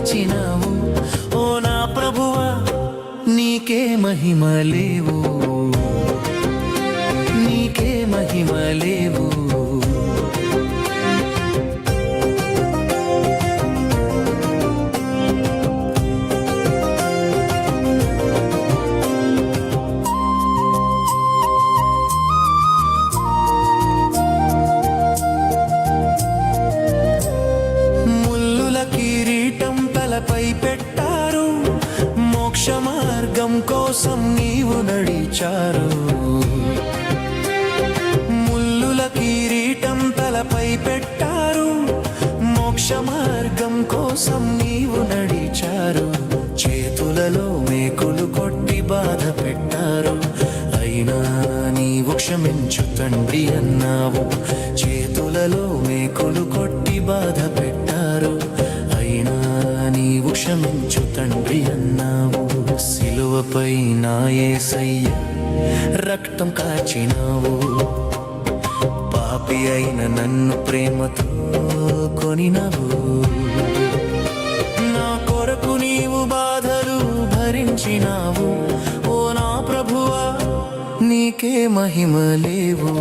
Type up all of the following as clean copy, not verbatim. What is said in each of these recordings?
చినావు ఓ నా ప్రభువా నీకే మహిమలేవు నీకే మహిమలేవు పై పెట్టారు మోక్ష మార్గం కోసం నీవు నడిచారు ముల్లుల కిరీటం తలపై పెట్టారు మోక్ష మార్గం కోసం నీవు నడిచారు చేతులలో మేకులు కొట్టి బాధ పెట్టారు అయినా నీవు క్షమించు తండ్రి అన్నావు చేతులలో మేకులు కొట్టి బాధ పెట్టారు అయినా నీవు క్షమించు తండ్రి అన్నావు సిలువపై నా యేసయ్య రక్తం కాచినావు పాపి అయిన నన్ను ప్రేమతో కొనినావు నా కొరకు నీవు బాధలు భరించినావు ఓ నా ప్రభువా నీకే మహిమలేవు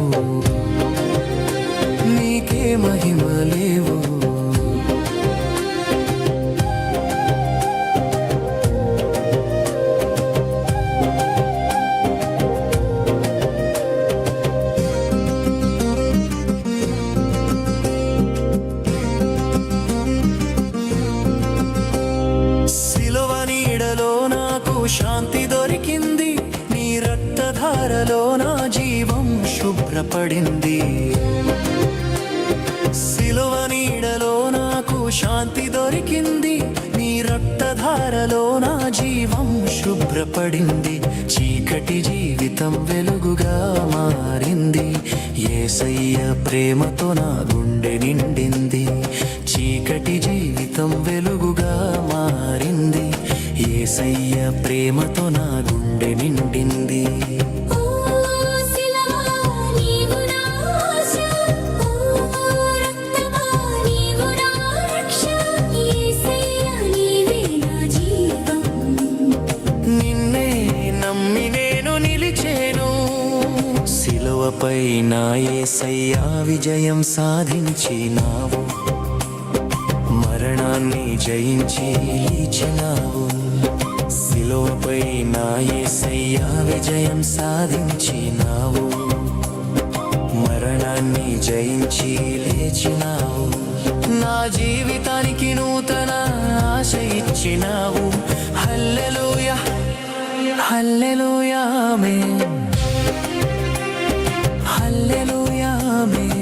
నీకే మహిమలేవు శాంతి దొరికింది నీ రక్తధారలో నా జీవం శుభ్రపడింది సిలువ నీడలో నాకు శాంతి దొరికింది నీ రక్తధారలో నా జీవం శుభ్రపడింది చీకటి జీవితం వెలుగుగా మారింది యేసయ్య ప్రేమతో నా గుండె నిండింది చీకటి జీవితం వెలుగుగా మారింది యేసయ్య ప్రేమతో నా గుండె నిండింది నిన్నే నమ్మి నేను నిలిచేను సిలువపై నా యేసయ్య విజయం సాధించినావు మరణాన్ని జయించి లేచినావు సిలువపై నా యేసయ్య విజయం సాధించినావు మరణాన్ని జయించి లేచినావు నా జీవితానికి నూతన ఆశ ఇచ్చినావు హల్లెలూయా హల్లెలూయా ఆమేన్ హల్లెలూయా ఆమేన్